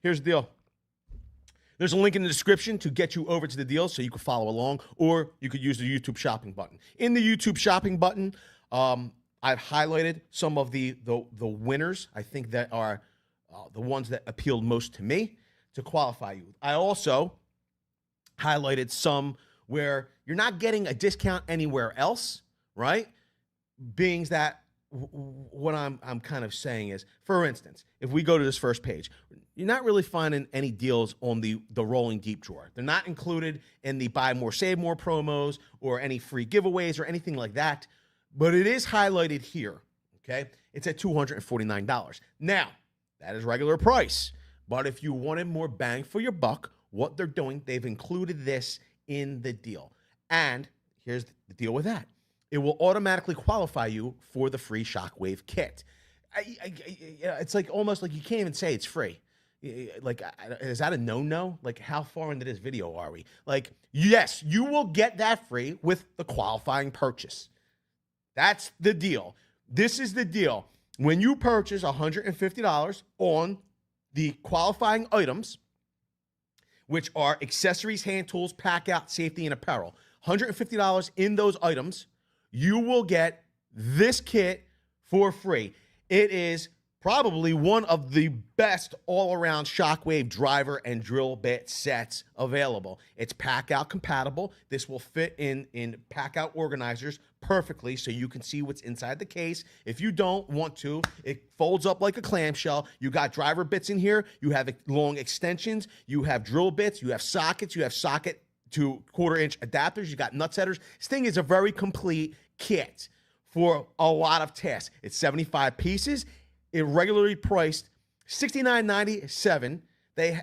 Here's the deal. There's a link in the description to get you over to the deal so you can follow along, or you could use the YouTube shopping button. In the YouTube shopping button, I've highlighted some of the winners, I think, that are the ones that appealed most to me to qualify you. I also highlighted some where you're not getting a discount anywhere else, right? Being that what I'm kind of saying is, for instance, if we go to this first page, you're not really finding any deals on the rolling deep drawer. They're not included in the buy more, save more promos or any free giveaways or anything like that, but it is highlighted here, okay? It's at $249. Now, that is regular price, but if you wanted more bang for your buck, what they're doing, they've included this in the deal. And here's the deal with that. It will automatically qualify you for the free Shockwave kit. It's like almost like you can't even say it's free. Like, is that a no-no? Like, how far into this video are we? Like, yes, you will get that free with the qualifying purchase. That's the deal. This is the deal. When you purchase $150 on the qualifying items, which are accessories, hand tools, pack out, safety, and apparel, $150 in those items, you will get this kit for free. It is probably one of the best all-around Shockwave driver and drill bit sets available. It's pack-out compatible. This will fit in pack-out organizers perfectly so you can see what's inside the case. If you don't want to, it folds up like a clamshell. You got driver bits in here. You have long extensions. You have drill bits. You have sockets. You have socket to quarter-inch adapters. You got nut setters. This thing is a very complete kit for a lot of tasks. It's 75 pieces. It regularly priced $69.97. They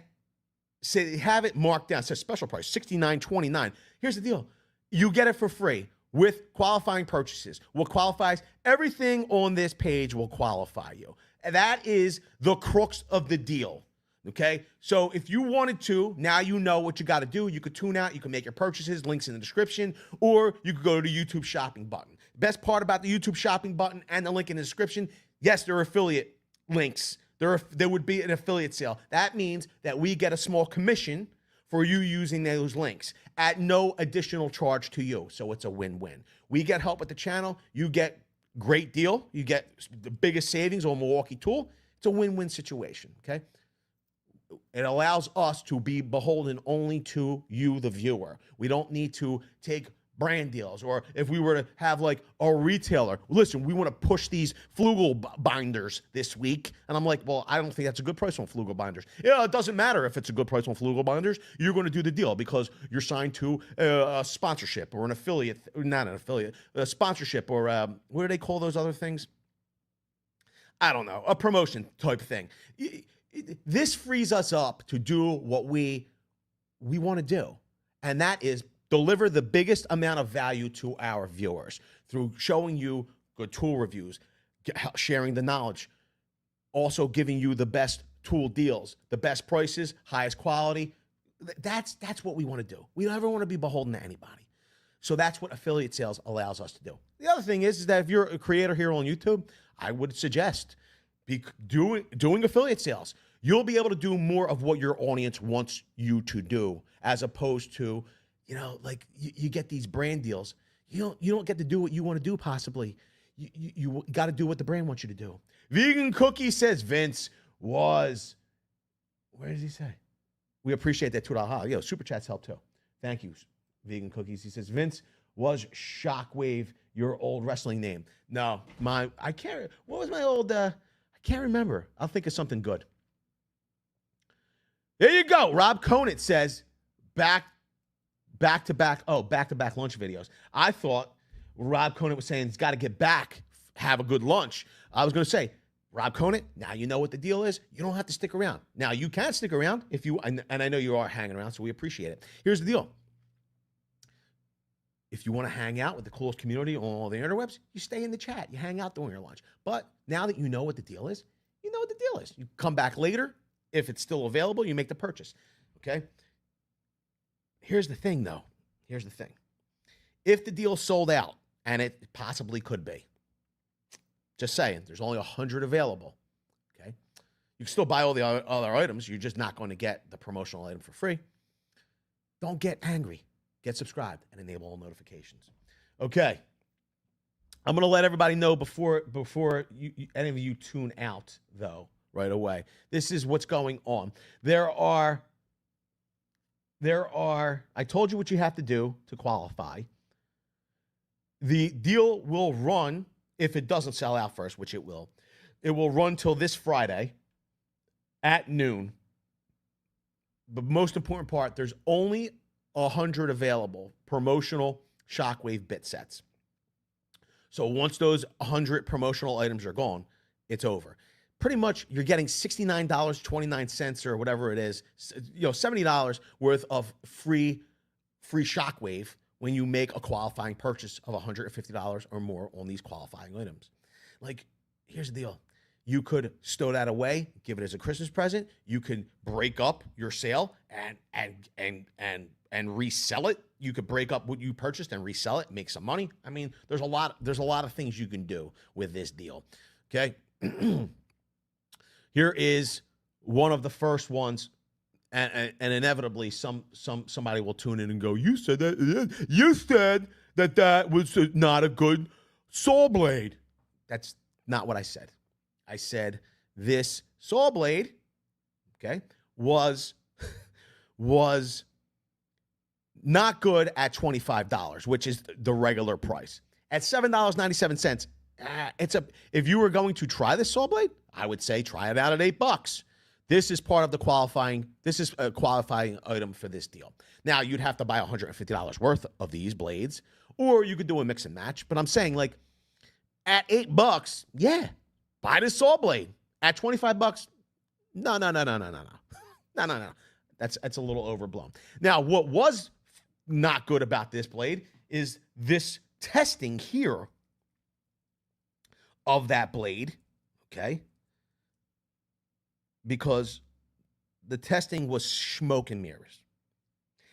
say they have it marked down. It says special price, $69.29. Here's the deal. You get it for free with qualifying purchases. What qualifies? Everything on this page will qualify you. And that is the crux of the deal. Okay? So if you wanted to, now you know what you got to do. You could tune out. You can make your purchases. Links in the description. Or you could go to the YouTube shopping button. Best part about the YouTube shopping button and the link in the description, yes, there are affiliate links. There would be an affiliate sale. That means that we get a small commission for you using those links at no additional charge to you. So it's a win-win. We get help with the channel. You get great deal. You get the biggest savings on Milwaukee tool. It's a win-win situation, okay? It allows us to be beholden only to you, the viewer. We don't need to take brand deals, or if we were to have like a retailer, listen, we want to push these Flugel binders this week, and I'm like, well, I don't think that's a good price on Flugel binders. Yeah, it doesn't matter if it's a good price on Flugel binders. You're going to do the deal because you're signed to a sponsorship or an affiliate, not an affiliate, a sponsorship, or what do they call those other things? I don't know, a promotion type thing. This frees us up to do what we want to do, and that is deliver the biggest amount of value to our viewers through showing you good tool reviews, sharing the knowledge, also giving you the best tool deals, the best prices, highest quality. That's what we want to do. We don't ever want to be beholden to anybody. So that's what affiliate sales allows us to do. The other thing is that if you're a creator here on YouTube, I would suggest doing affiliate sales. You'll be able to do more of what your audience wants you to do, as opposed to, you know, like you get these brand deals. You don't get to do what you want to do, possibly. You got to do what the brand wants you to do. Vegan Cookie says Vince was, where does he say? We appreciate that $2. Yo, Super Chats help too. Thank you, Vegan Cookies. He says, Vince was Shockwave, your old wrestling name. No, I can't, what was my old, I can't remember. I'll think of something good. There you go. Rob Conant says, back-to-back lunch videos. I thought Rob Conant was saying he's got to get back, have a good lunch. I was going to say, Rob Conant, now you know what the deal is. You don't have to stick around. Now, you can stick around if you, and I know you are hanging around, so we appreciate it. Here's the deal. If you want to hang out with the coolest community on all the interwebs, you stay in the chat. You hang out during your lunch. But now that you know what the deal is, you know what the deal is. You come back later. If it's still available, you make the purchase. Okay? Here's the thing, though. Here's the thing. If the deal sold out, and it possibly could be, just saying, there's only 100 available, okay? You can still buy all the other items. You're just not going to get the promotional item for free. Don't get angry. Get subscribed and enable all notifications. Okay. I'm going to let everybody know before any of you tune out, though, right away. This is what's going on. There are, I told you what you have to do to qualify. The deal will run, if it doesn't sell out first, which it will run till this Friday at noon. The most important part, there's only 100 available promotional Shockwave bit sets. So once those 100 promotional items are gone, it's over. Pretty much you're getting $69.29 or whatever it is, $70 worth of free Shockwave when you make a qualifying purchase of $150 or more on these qualifying items. Like, here's the deal. You could stow that away, give it as a Christmas present. You can break up your sale and resell it. You could break up what you purchased and resell it, make some money. I mean, there's a lot of things you can do with this deal. Okay. Here is one of the first ones, and inevitably somebody will tune in and go, you said that was not a good saw blade. That's not what I said. I said this saw blade, okay, was not good at $25, which is the regular price. At $7.97, if you were going to try this saw blade, I would say try it out at $8. This is part of the qualifying. This is a qualifying item for this deal. Now, you'd have to buy $150 worth of these blades, or you could do a mix and match. But I'm saying, like, at $8, yeah, buy this saw blade. At $25, no. That's a little overblown. Now, what was not good about this blade is this testing here of that blade, okay? Because the testing was smoke and mirrors.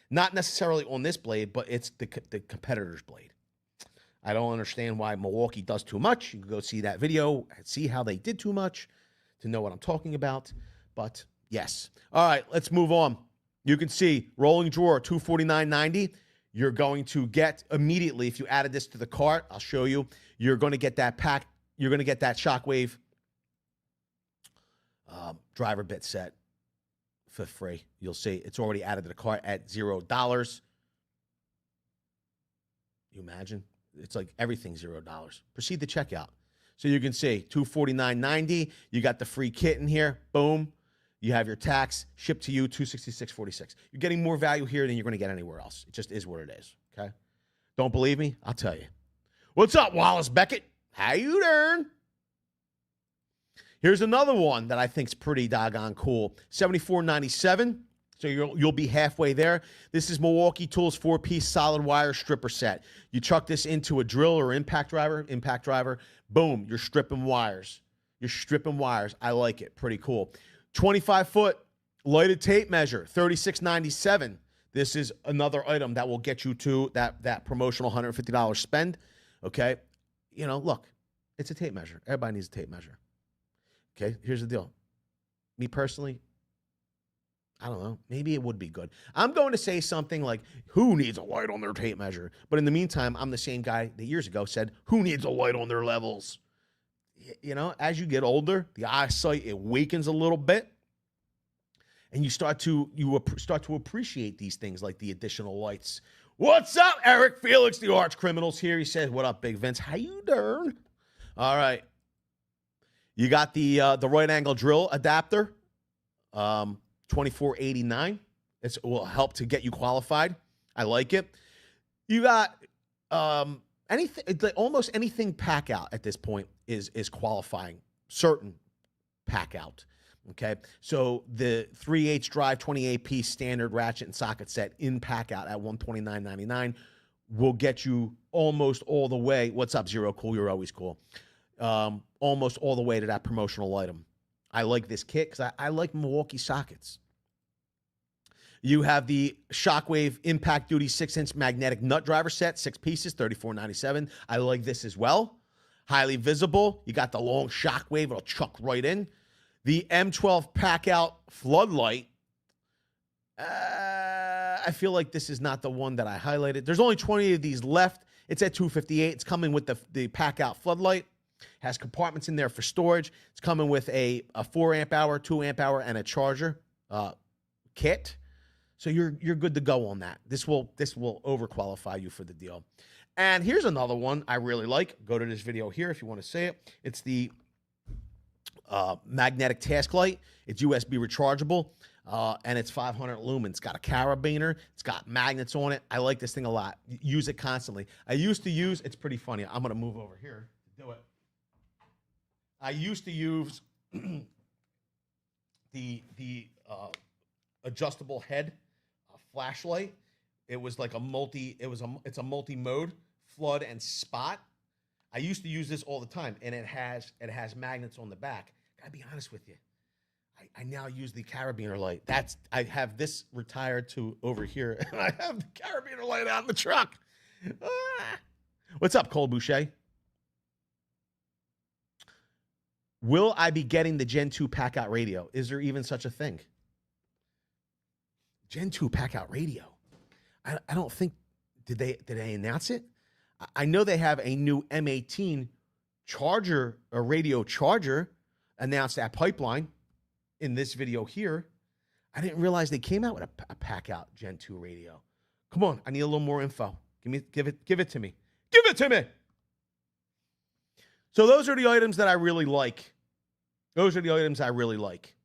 Not necessarily on this blade, but it's the competitor's blade. I don't understand why Milwaukee does too much. You can go see that video and see how they did too much to know what I'm talking about. But yes. All right, let's move on. You can see rolling drawer, $249.90. You're going to get immediately, if you added this to the cart, I'll show you, you're going to get that pack. You're going to get that Shockwave driver bit set for free. You'll see it's already added to the cart at $0. You imagine? It's like everything $0. Proceed to checkout. So you can see $249.90. You got the free kit in here. Boom. You have your tax shipped to you, $266.46. You're getting more value here than you're going to get anywhere else. It just is what it is. Okay. Don't believe me? I'll tell you. What's up, Wallace Beckett? How you doing? Here's another one that I think is pretty doggone cool. $74.97. So you'll be halfway there. This is Milwaukee Tools 4-piece solid wire stripper set. You chuck this into a drill or impact driver. Boom, you're stripping wires. I like it. Pretty cool. 25-foot lighted tape measure, $36.97. This is another item that will get you to that promotional $150 spend. Okay, look, it's a tape measure. Everybody needs a tape measure. Okay, here's the deal. Me personally, I don't know. Maybe it would be good. I'm going to say something like, who needs a light on their tape measure? But in the meantime, I'm the same guy that years ago said, who needs a light on their levels? As you get older, the eyesight, it wakens a little bit. And you start to appreciate these things like the additional lights. What's up, Eric Felix, the arch criminal's here. He says, what up, Big Vince? How you doing? All right. You got the right angle drill adapter, $24.89. It will help to get you qualified. I like it. You got anything, almost anything pack out at this point is qualifying. Certain pack out. Okay, so the 3/8 drive 28-piece standard ratchet and socket set in pack out at $129.99 will get you almost all the way. What's up, Zero Cool? You're always cool. Almost all the way to that promotional item. I like this kit because I like Milwaukee sockets. You have the Shockwave Impact Duty 6-inch magnetic nut driver set, 6 pieces, $34.97. I like this as well. Highly visible. You got the long Shockwave. It'll chuck right in. The M12 pack out floodlight. I feel like this is not the one that I highlighted. There's only 20 of these left. It's at $258. It's coming with the pack out floodlight. Has compartments in there for storage. It's coming with a 4 amp hour, 2 amp hour, and a charger kit. So you're good to go on that. This will overqualify you for the deal. And here's another one I really like. Go to this video here if you want to see it. It's the magnetic task light. It's USB rechargeable, and it's 500 lumens. It's got a carabiner. It's got magnets on it. I like this thing a lot. Use it constantly. I used to use, it's pretty funny. I'm going to move over here to do it. I used to use the adjustable head flashlight. It was like it's a multi-mode flood and spot. I used to use this all the time, and it has magnets on the back. Gotta be honest with you, I now use the carabiner light. I have this retired to over here, and I have the carabiner light out in the truck. What's up, Cole Boucher? Will I be getting the Gen 2 pack out radio? Is there even such a thing? Gen 2 pack out radio. I don't think, did they announce it? I know they have a new M18 charger, a radio charger, announced at Pipeline in this video here. I didn't realize they came out with a pack out Gen 2 radio. Come on, I need a little more info. Give it to me. Give it to me. So those are the items that I really like. Those are the items I really like.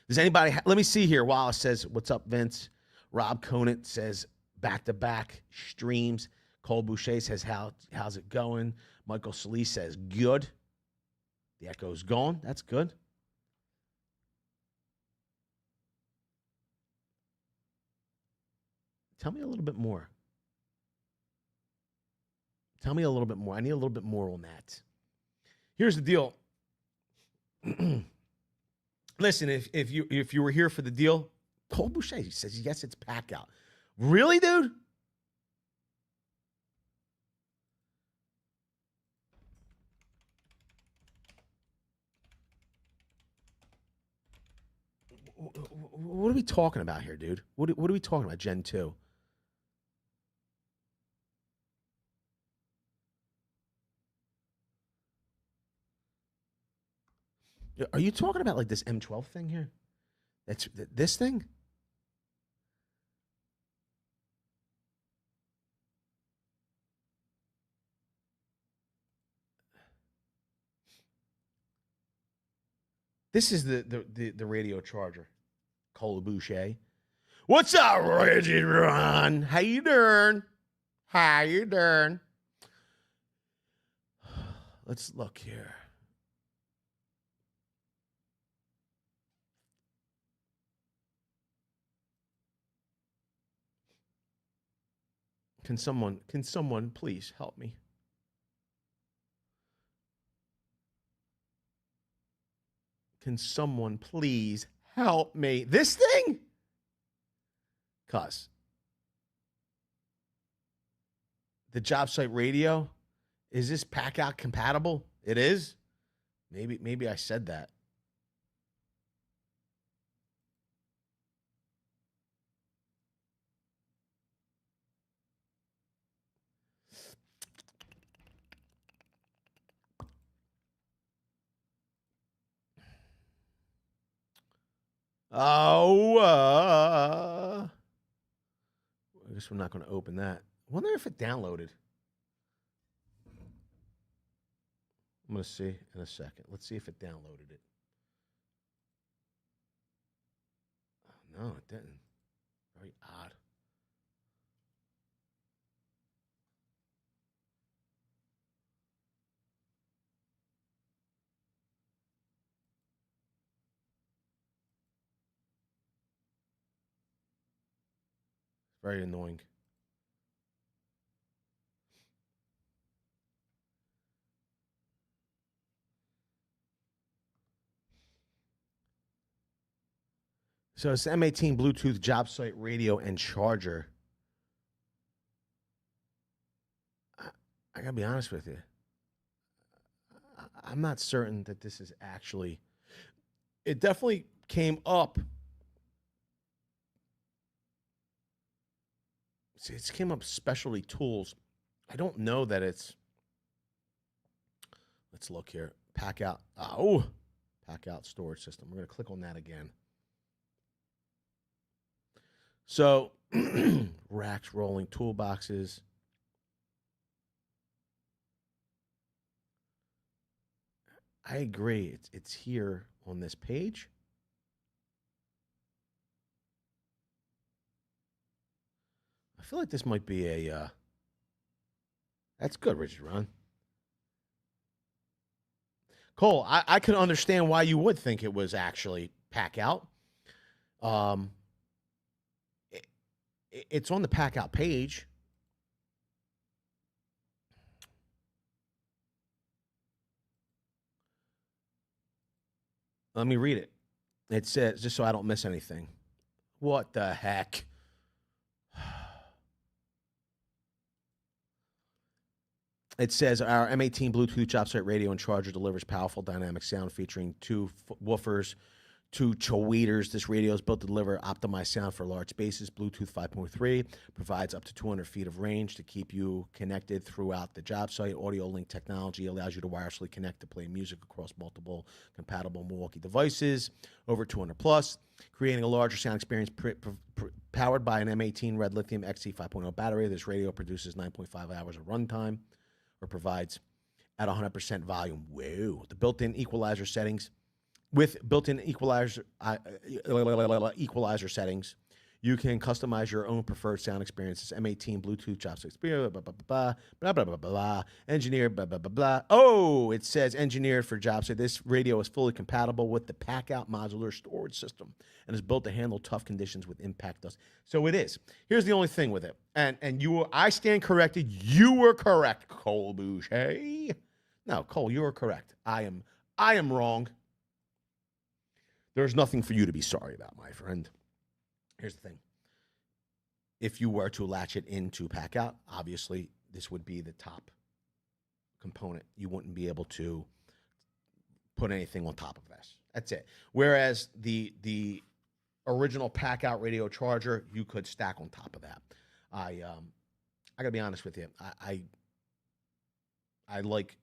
Does anybody, let me see here. Wallace says, what's up, Vince? Rob Conant says, back-to-back streams. Cole Boucher says, how's it going? Michael Solis says, good. The echo's gone. That's good. Tell me a little bit more. Tell me a little bit more. I need a little bit more on that. Here's the deal. Listen, if you were here for the deal, Cole Boucher says, yes, it's pack out. Really, dude? What are we talking about here, dude? What are we talking about, Gen 2? Are you talking about like this M12 thing here? That's this thing? This is the radio charger. Cole Boucher. What's up, Reggie Ron? How you doing? How you doing? Let's look here. Can someone please help me? Can someone please help me? This thing? Cuz the job site radio, is this pack out compatible? It is? Maybe I said that. Oh, I guess we're not going to open that. I wonder if it downloaded. I'm going to see in a second. Let's see if it downloaded it. Oh, no, it didn't. Very odd. Very annoying. So it's M18 Bluetooth job site radio and charger. I gotta be honest with you. I'm not certain that this is actually. it definitely came up. See, it came up specialty tools. I don't know that it's. Let's look here. Pack out. Pack out storage system. We're going to click on that again. So, racks, rolling toolboxes. I agree. It's here on this page. I feel like this might be a. That's good, Richard Ron. Cole, I can understand why you would think it was actually pack out. It's on the pack out page. Let me read it. It says, just so I don't miss anything. What the heck? It says our M18 Bluetooth job site radio and charger delivers powerful dynamic sound featuring 2 woofers, 2 tweeters. This radio is built to deliver optimized sound for large spaces. Bluetooth 5.3 provides up to 200 feet of range to keep you connected throughout the job site. Audio link technology allows you to wirelessly connect to play music across multiple compatible Milwaukee devices, over 200 plus, creating a larger sound experience powered by an M18 Red Lithium XC 5.0 battery. This radio produces 9.5 hours of runtime, or provides at 100% volume. Whoa. The built-in equalizer settings. With built-in equalizer settings, you can customize your own preferred sound experiences. M18 Bluetooth chopsticks experience, blah, blah, blah, blah, blah, blah, blah, blah. Engineered, blah, blah, blah, blah. Oh, it says engineered for job site. This radio is fully compatible with the pack-out modular storage system and is built to handle tough conditions with impact dust. So it is. Here's the only thing with it. And I stand corrected. You were correct, Cole Boucher. No, Cole, you were correct. I am wrong. There's nothing for you to be sorry about, my friend. Here's the thing. If you were to latch it into pack out, obviously this would be the top component. You wouldn't be able to put anything on top of this. That's it. Whereas the original pack out radio charger, you could stack on top of that. I gotta be honest with you. I like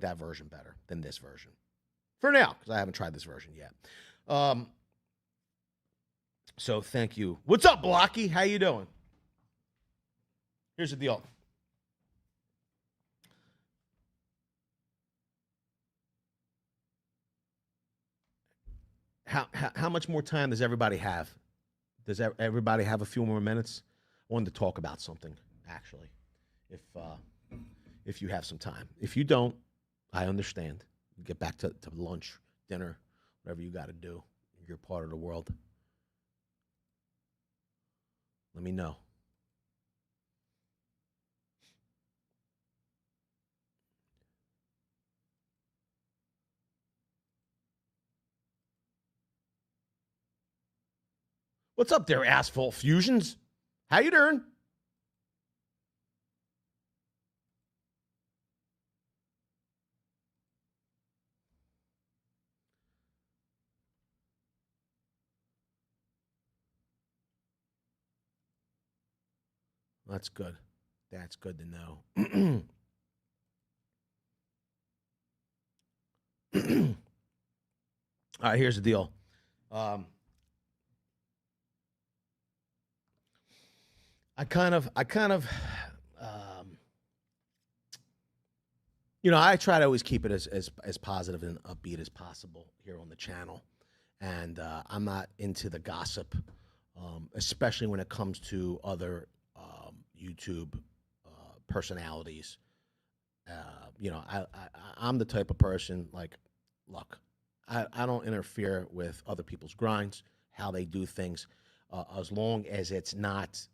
that version better than this version. For now, because I haven't tried this version yet. So thank you. What's up, Blocky? How you doing? Here's the deal. How much more time does everybody have? Does everybody have a few more minutes? I wanted to talk about something, actually, if you have some time. If you don't, I understand. Get back to lunch, dinner, whatever you got to do in your part of the world. Let me know. What's up there, Asphalt Fusions? How you doing? That's good. That's good to know. All right, here's the deal. I kind of, I try to always keep it as positive and upbeat as possible here on the channel. And I'm not into the gossip, especially when it comes to other YouTube personalities. I'm the type of person, like, look, I don't interfere with other people's grinds, how they do things, as long as it's not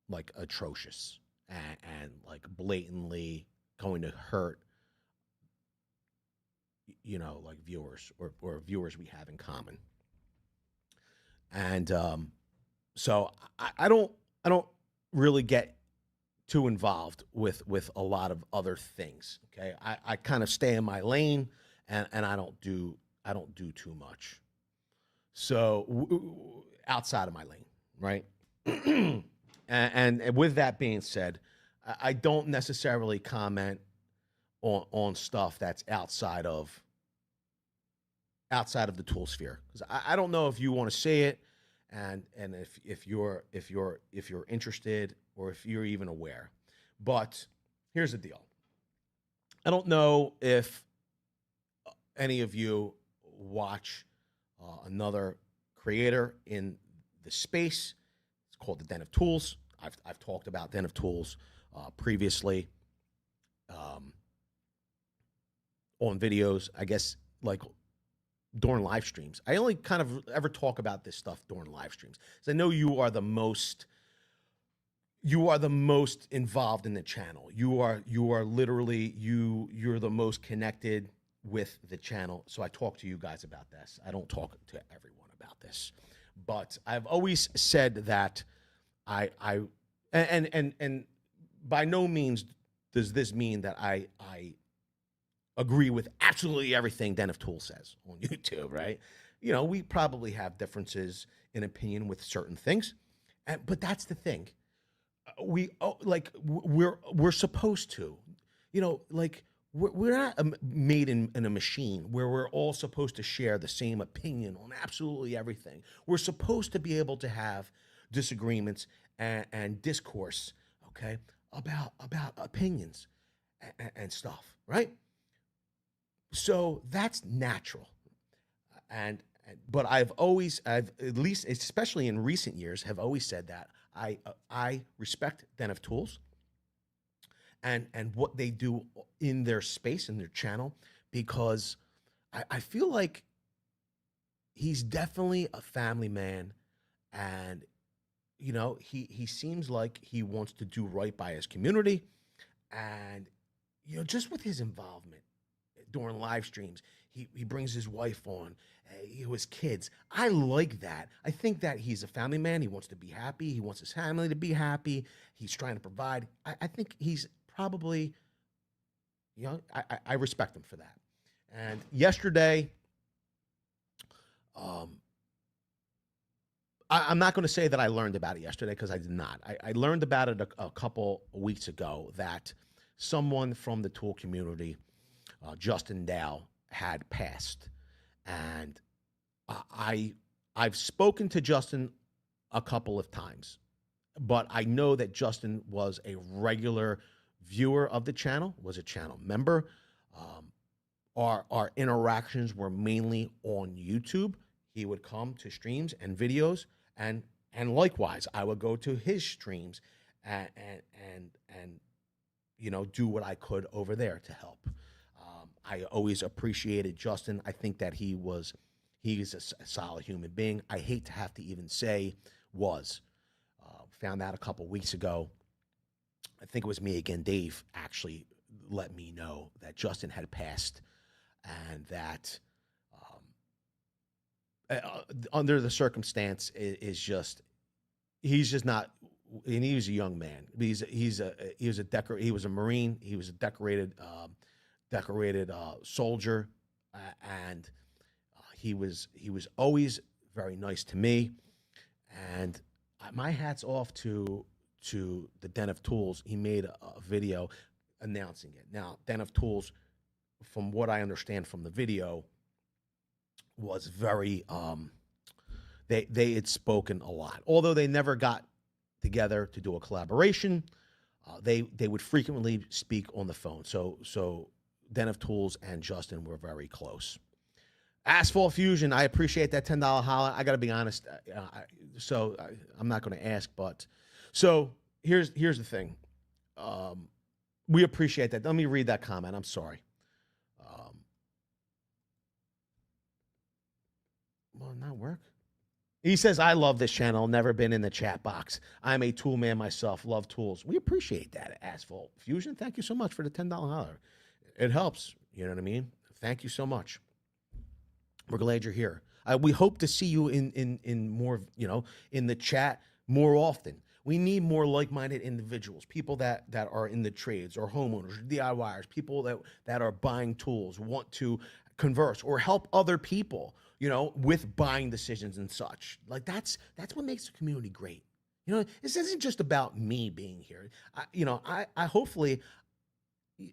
like atrocious and like blatantly going to hurt, like viewers or viewers we have in common. And so I don't really get too involved with a lot of other things. Okay, I kind of stay in my lane, and I don't do do too much. So outside of my lane, right? and with that being said, I don't necessarily comment on stuff that's outside of the tool sphere, because I don't know if you want to say it, and if you're interested, or if you're even aware. But here's the deal. I don't know if any of you watch another creator in the space. It's called the Den of Tools. I've talked about Den of Tools previously on videos, I guess, like during live streams. I only kind of ever talk about this stuff during live streams, because I know you are the most involved in the channel. You are literally you're the most connected with the channel. So I talk to you guys about this. I don't talk to everyone about this, but I've always said that and by no means does this mean that I agree with absolutely everything Den of Tools says on YouTube, right? You know, we probably have differences in opinion with certain things, but that's the thing. We're supposed to, you know, like we're not made in a machine where we're all supposed to share the same opinion on absolutely everything. We're supposed to be able to have disagreements and discourse, okay, about opinions and stuff, right? So that's natural. But I've at least, especially in recent years, have always said that I respect Den of Tools and what they do in their space, in their channel, because I feel like he's definitely a family man, and you know, he seems like he wants to do right by his community, and you know, just with his involvement during live streams, he brings his wife on, his kids. I like that. I think that he's a family man. He wants to be happy. He wants his family to be happy. He's trying to provide. I think he's probably, you know, I respect him for that. And yesterday, I'm not going to say that I learned about it yesterday, because I did not. I learned about it a couple of weeks ago, that someone from the tool community, Justin Dow, had passed. And I've spoken to Justin a couple of times, but I know that Justin was a regular viewer of the channel, was a channel member. Our interactions were mainly on YouTube. He would come to streams and videos, and likewise, I would go to his streams and you know, do what I could over there to help. I always appreciated Justin. I think that he's a solid human being. I hate to have to even say was. Found out a couple weeks ago, I think it was me again, Dave actually let me know that Justin had passed, and that under the circumstance he's just not, and he was a young man. He was a Marine. He was a decorated soldier, and he was always very nice to me. And my hat's off to the Den of Tools. He made a video announcing it. Now, Den of Tools, from what I understand from the video, was very they had spoken a lot, although they never got together to do a collaboration. They would frequently speak on the phone. So Den of Tools and Justin were very close. Asphalt Fusion, I appreciate that $10 holla. I got to be honest, I'm not going to ask, but so here's the thing. We appreciate that. Let me read that comment. I'm sorry. Will it not work? He says, I love this channel. Never been in the chat box. I'm a tool man myself. Love tools. We appreciate that, Asphalt Fusion. Thank you so much for the $10 holler. It helps. You know what I mean? Thank you so much. We're glad you're here. We hope to see you in more, you know, in the chat more often. We need more like-minded individuals, people that are in the trades, or homeowners, DIYers, people that are buying tools, want to converse or help other people, with buying decisions and such. Like that's what makes the community great. This isn't just about me being here. I hopefully,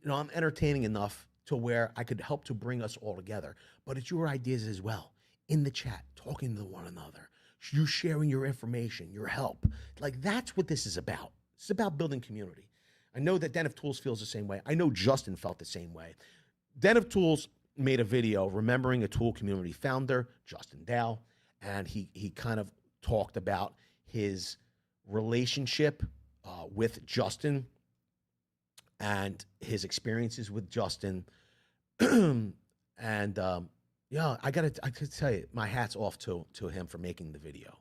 I'm entertaining enough to where I could help to bring us all together. But it's your ideas as well in the chat, talking to one another, you sharing your information, your help. Like that's what this is about. It's about building community. I know that Den of Tools feels the same way. I know Justin felt the same way. Den of Tools made a video remembering a tool community founder, Justin Dow, and he kind of talked about his relationship with Justin and his experiences with Justin. And I could tell you, my hat's off to him for making the video.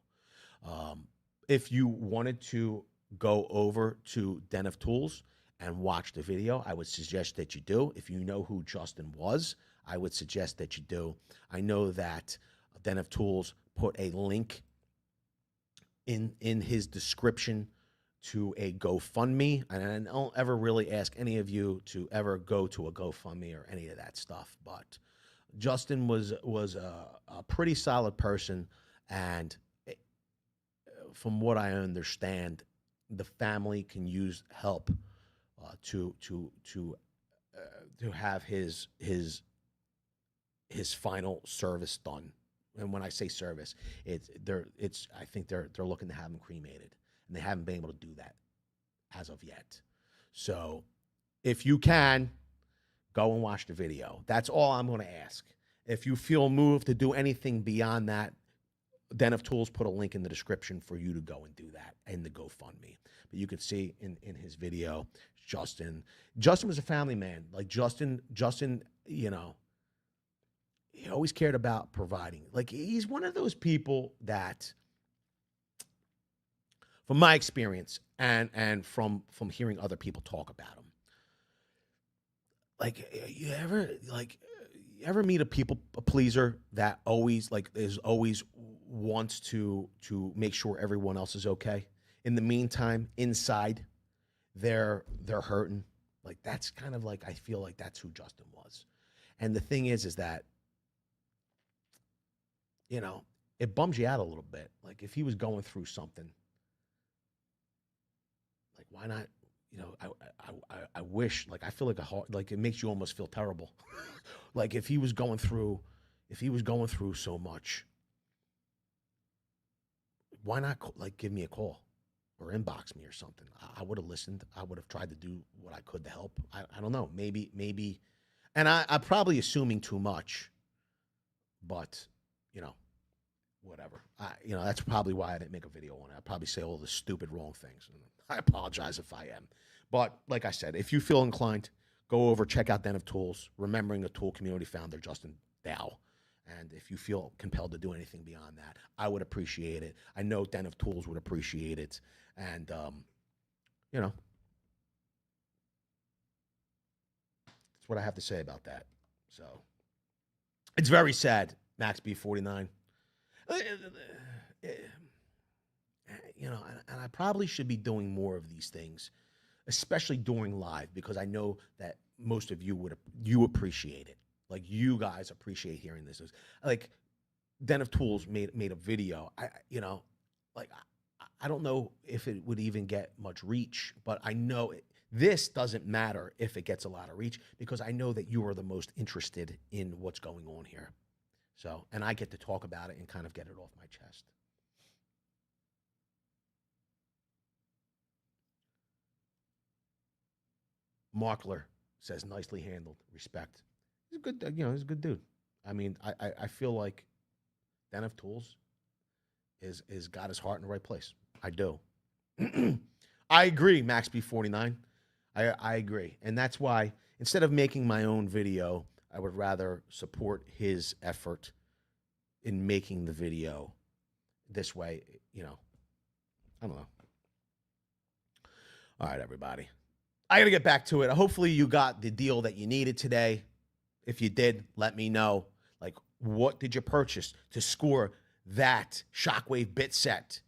If you wanted to go over to Den of Tools and watch the video, I would suggest that you do. If you know who Justin was, I would suggest that you do. I know that Den of Tools put a link in his description to a GoFundMe, and I don't ever really ask any of you to ever go to a GoFundMe or any of that stuff, but Justin was a pretty solid person, and from what I understand, the family can use help to have his final service done. And when I say service, I think they're looking to have him cremated, and they haven't been able to do that as of yet. So if you can, go and watch the video. That's all I'm going to ask. If you feel moved to do anything beyond that, Den of Tools put a link in the description for you to go and do that in the GoFundMe. But you could see in his video, Justin was a family man. Like Justin, he always cared about providing. Like he's one of those people that, from my experience and from hearing other people talk about him, like you ever meet a people pleaser that always wants to make sure everyone else is okay. In the meantime, inside, they're hurting. Like that's kind of like, I feel like that's who Justin was. And the thing is that, it bums you out a little bit. Like if he was going through something, like why not? I wish, like I feel like it makes you almost feel terrible. Like if he was going through so much, why not give me a call or inbox me or something? I would have listened. I would have tried to do what I could to help. I don't know. Maybe, and I'm probably assuming too much, but whatever. That's probably why I didn't make a video on it. I probably say all the stupid wrong things. I apologize if I am. But like I said, if you feel inclined, go over, check out Den of Tools, remembering a tool community founder, Justin Dow. And if you feel compelled to do anything beyond that, I would appreciate it. I know Den of Tools would appreciate it. And, that's what I have to say about that. So it's very sad, Max B49. And I probably should be doing more of these things, especially during live, because I know that most of you appreciate it. Like you guys appreciate hearing this. Like Den of Tools made a video. I don't know if it would even get much reach, but I know this doesn't matter if it gets a lot of reach, because I know that you are the most interested in what's going on here. So, and I get to talk about it and kind of get it off my chest. Markler says, nicely handled, respect. He's a good, he's a good dude. I mean, I feel like Den of Tools is got his heart in the right place. I do. I agree, Max B49. I agree. And that's why, instead of making my own video, I would rather support his effort in making the video this way, I don't know. All right, everybody. I got to get back to it. Hopefully you got the deal that you needed today. If you did, let me know. Like, what did you purchase to score that Shockwave bit set?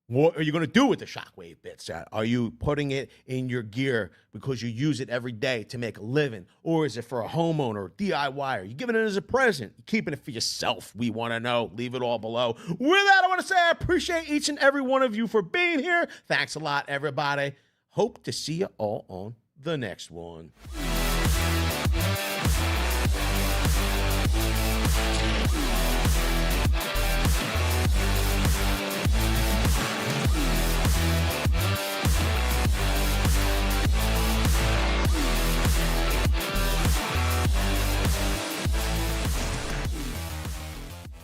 What are you going to do with the shockwave bits? Are you putting it in your gear because you use it every day to make a living? Or is it for a homeowner or DIY? Are you giving it as a present? You keeping it for yourself? We want to know. Leave it all below. With that, I want to say I appreciate each and every one of you for being here. Thanks a lot, everybody. Hope to see you all on the next one.